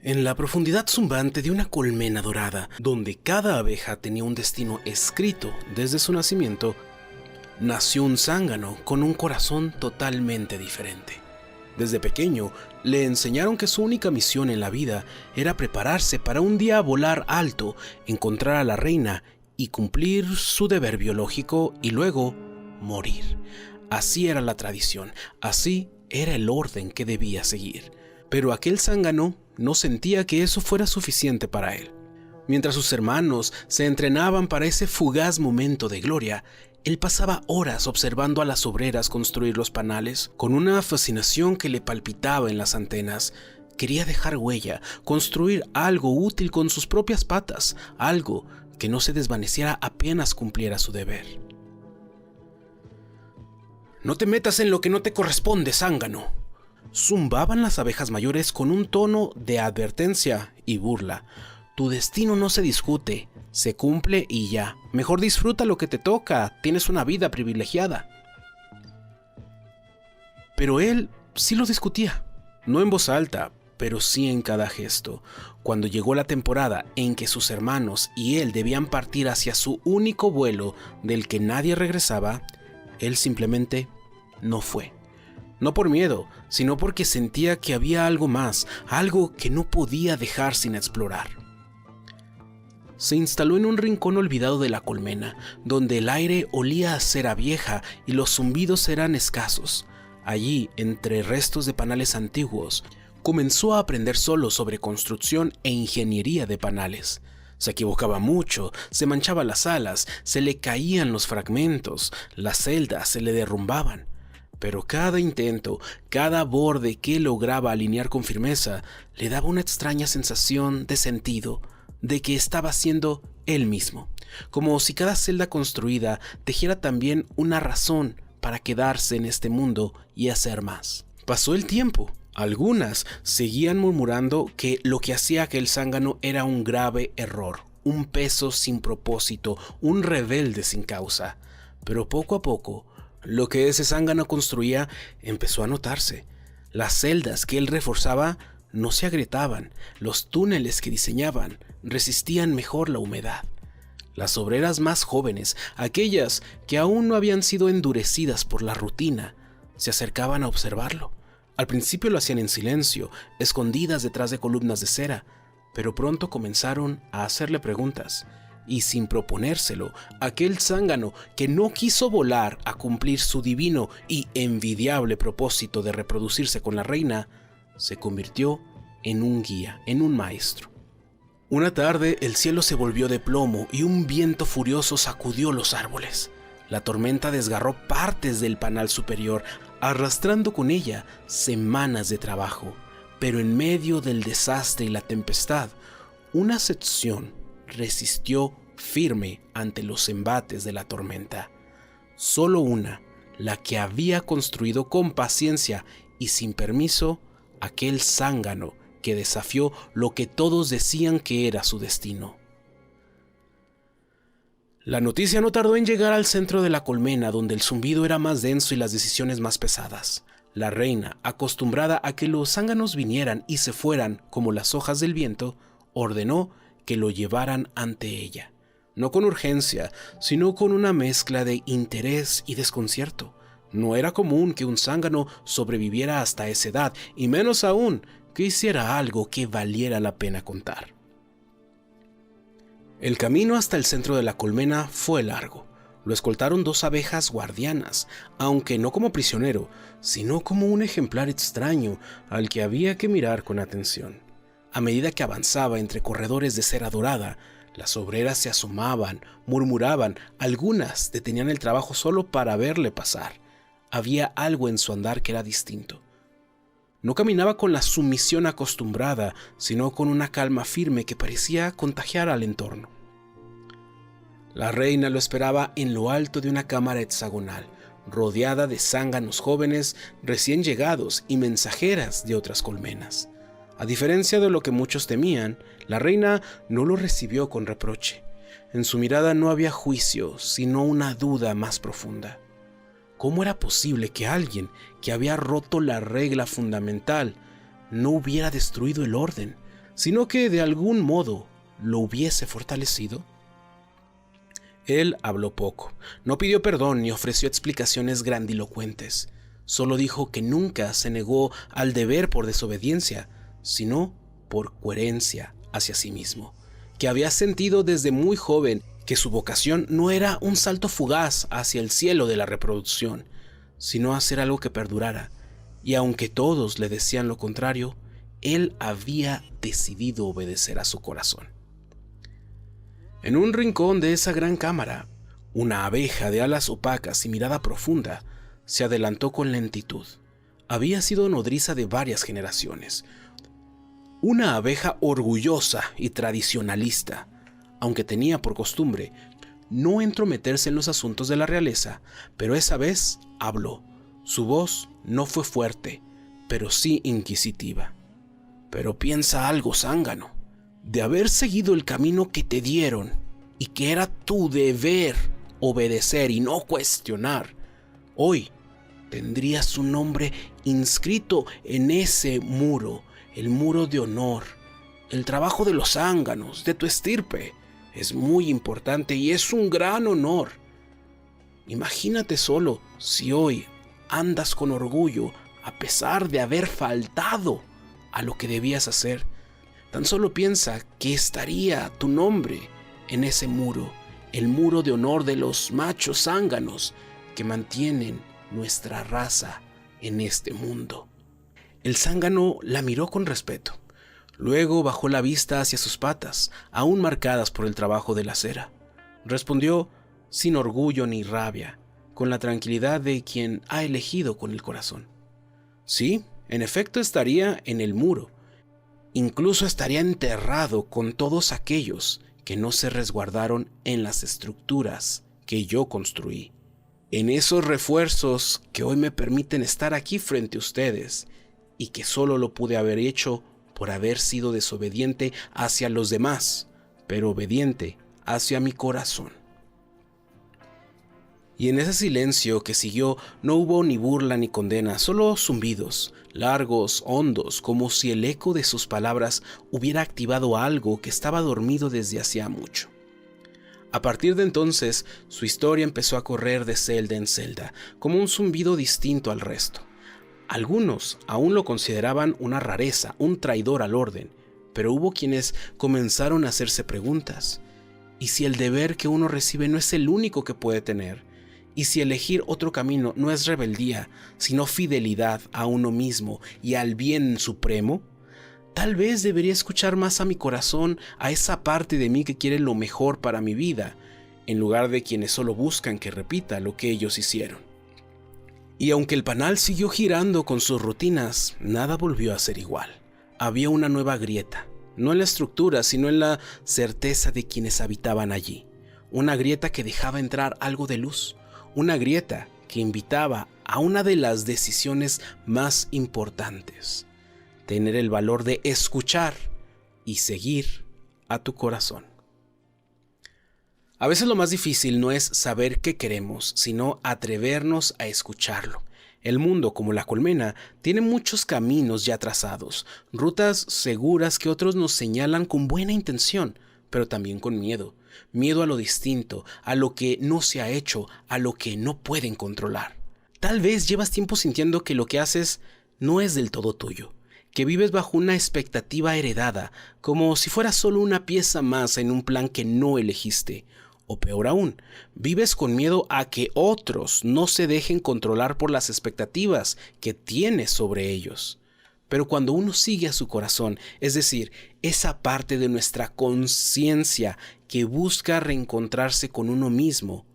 En la profundidad zumbante de una colmena dorada, donde cada abeja tenía un destino escrito desde su nacimiento, nació un zángano con un corazón totalmente diferente. Desde pequeño, le enseñaron que su única misión en la vida era prepararse para un día volar alto, encontrar a la reina y cumplir su deber biológico y luego morir. Así era la tradición, así era el orden que debía seguir. Pero aquel zángano no sentía que eso fuera suficiente para él. Mientras sus hermanos se entrenaban para ese fugaz momento de gloria, él pasaba horas observando a las obreras construir los panales, con una fascinación que le palpitaba en las antenas. Quería dejar huella, construir algo útil con sus propias patas, algo que no se desvaneciera apenas cumpliera su deber. «No te metas en lo que no te corresponde, zángano», zumbaban las abejas mayores con un tono de advertencia y burla. «Tu destino no se discute, se cumple y ya. Mejor disfruta lo que te toca, tienes una vida privilegiada». Pero él sí lo discutía, no en voz alta, pero sí en cada gesto. Cuando llegó la temporada en que sus hermanos y él debían partir hacia su único vuelo del que nadie regresaba, él simplemente no fue. No por miedo, sino porque sentía que había algo más, algo que no podía dejar sin explorar. Se instaló en un rincón olvidado de la colmena, donde el aire olía a cera vieja y los zumbidos eran escasos. Allí, entre restos de panales antiguos, comenzó a aprender solo sobre construcción e ingeniería de panales. Se equivocaba mucho, se manchaba las alas, se le caían los fragmentos, las celdas se le derrumbaban. Pero cada intento, cada borde que lograba alinear con firmeza, le daba una extraña sensación de sentido, de que estaba siendo él mismo, como si cada celda construida tejiera también una razón para quedarse en este mundo y hacer más. Pasó el tiempo. Algunas seguían murmurando que lo que hacía aquel zángano era un grave error, un peso sin propósito, un rebelde sin causa. Pero poco a poco, lo que ese zángano construía empezó a notarse. Las celdas que él reforzaba no se agrietaban, los túneles que diseñaban resistían mejor la humedad. Las obreras más jóvenes, aquellas que aún no habían sido endurecidas por la rutina, se acercaban a observarlo. Al principio lo hacían en silencio, escondidas detrás de columnas de cera, pero pronto comenzaron a hacerle preguntas. Y sin proponérselo, aquel zángano que no quiso volar a cumplir su divino y envidiable propósito de reproducirse con la reina, se convirtió en un guía, en un maestro. Una tarde el cielo se volvió de plomo y un viento furioso sacudió los árboles. La tormenta desgarró partes del panal superior, arrastrando con ella semanas de trabajo. Pero en medio del desastre y la tempestad, una sección resistió firme ante los embates de la tormenta. Solo una, la que había construido con paciencia y sin permiso aquel zángano que desafió lo que todos decían que era su destino. La noticia no tardó en llegar al centro de la colmena, donde el zumbido era más denso y las decisiones más pesadas. La reina, acostumbrada a que los zánganos vinieran y se fueran como las hojas del viento, ordenó que lo llevaran ante ella. No con urgencia, sino con una mezcla de interés y desconcierto. No era común que un zángano sobreviviera hasta esa edad, y menos aún que hiciera algo que valiera la pena contar. El camino hasta el centro de la colmena fue largo. Lo escoltaron 2 abejas guardianas, aunque no como prisionero, sino como un ejemplar extraño al que había que mirar con atención. A medida que avanzaba entre corredores de cera dorada, las obreras se asomaban, murmuraban, algunas detenían el trabajo solo para verle pasar. Había algo en su andar que era distinto. No caminaba con la sumisión acostumbrada, sino con una calma firme que parecía contagiar al entorno. La reina lo esperaba en lo alto de una cámara hexagonal, rodeada de zánganos jóvenes recién llegados y mensajeras de otras colmenas. A diferencia de lo que muchos temían, la reina no lo recibió con reproche. En su mirada no había juicio, sino una duda más profunda. ¿Cómo era posible que alguien que había roto la regla fundamental no hubiera destruido el orden? sino que de algún modo lo hubiese fortalecido. Él habló poco, no pidió perdón ni ofreció explicaciones grandilocuentes. Solo dijo que nunca se negó al deber por desobediencia, sino por coherencia hacia sí mismo, que había sentido desde muy joven que su vocación no era un salto fugaz hacia el cielo de la reproducción, sino hacer algo que perdurara, y aunque todos le decían lo contrario, él había decidido obedecer a su corazón. En un rincón de esa gran cámara, una abeja de alas opacas y mirada profunda se adelantó con lentitud. Había sido nodriza de varias generaciones. Una abeja orgullosa y tradicionalista, aunque tenía por costumbre no entrometerse en los asuntos de la realeza, pero esa vez habló. Su voz no fue fuerte, pero sí inquisitiva. Pero piensa algo, zángano. De haber seguido el camino que te dieron y que era tu deber obedecer y no cuestionar, hoy tendrías su nombre inscrito en ese muro, el muro de honor. El trabajo de los zánganos, de tu estirpe, es muy importante y es un gran honor. Imagínate solo si hoy andas con orgullo a pesar de haber faltado a lo que debías hacer. Tan solo piensa que estaría tu nombre en ese muro, el muro de honor de los machos zánganos que mantienen nuestra raza en este mundo. El zángano la miró con respeto. Luego bajó la vista hacia sus patas, aún marcadas por el trabajo de la cera. Respondió sin orgullo ni rabia, con la tranquilidad de quien ha elegido con el corazón. Sí, en efecto estaría en el muro. Incluso estaría enterrado con todos aquellos que no se resguardaron en las estructuras que yo construí. En esos refuerzos que hoy me permiten estar aquí frente a ustedes y que solo lo pude haber hecho por haber sido desobediente hacia los demás, pero obediente hacia mi corazón. Y en ese silencio que siguió no hubo ni burla ni condena, solo zumbidos, largos, hondos, como si el eco de sus palabras hubiera activado algo que estaba dormido desde hacía mucho. A partir de entonces, su historia empezó a correr de celda en celda, como un zumbido distinto al resto. Algunos aún lo consideraban una rareza, un traidor al orden, pero hubo quienes comenzaron a hacerse preguntas. ¿Y si el deber que uno recibe no es el único que puede tener? ¿Y si elegir otro camino no es rebeldía, sino fidelidad a uno mismo y al bien supremo? Tal vez debería escuchar más a mi corazón, a esa parte de mí que quiere lo mejor para mi vida, en lugar de quienes solo buscan que repita lo que ellos hicieron. Y aunque el panal siguió girando con sus rutinas, nada volvió a ser igual. Había una nueva grieta, no en la estructura, sino en la certeza de quienes habitaban allí. Una grieta que dejaba entrar algo de luz, una grieta que invitaba a una de las decisiones más importantes: tener el valor de escuchar y seguir a tu corazón. A veces lo más difícil no es saber qué queremos, sino atrevernos a escucharlo. El mundo, como la colmena, tiene muchos caminos ya trazados, rutas seguras que otros nos señalan con buena intención, pero también con miedo. Miedo a lo distinto, a lo que no se ha hecho, a lo que no pueden controlar. Tal vez llevas tiempo sintiendo que lo que haces no es del todo tuyo, que vives bajo una expectativa heredada, como si fuera solo una pieza más en un plan que no elegiste. O peor aún, vives con miedo a que otros no se dejen controlar por las expectativas que tienes sobre ellos. Pero cuando uno sigue a su corazón, es decir, esa parte de nuestra conciencia que busca reencontrarse con uno mismo,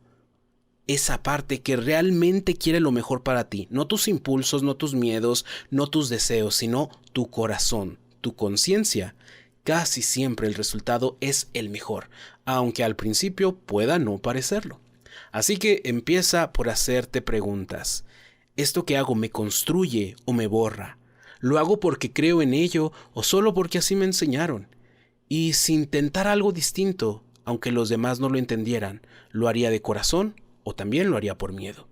esa parte que realmente quiere lo mejor para ti, no tus impulsos, no tus miedos, no tus deseos, sino tu corazón, tu conciencia, casi siempre el resultado es el mejor, aunque al principio pueda no parecerlo. Así que empieza por hacerte preguntas. ¿Esto que hago me construye o me borra? ¿Lo hago porque creo en ello o solo porque así me enseñaron? Y si intentara algo distinto, aunque los demás no lo entendieran, ¿lo haría de corazón o también lo haría por miedo?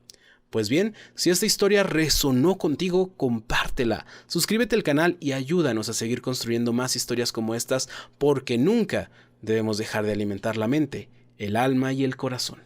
Pues bien, si esta historia resonó contigo, compártela, suscríbete al canal y ayúdanos a seguir construyendo más historias como estas, porque nunca debemos dejar de alimentar la mente, el alma y el corazón.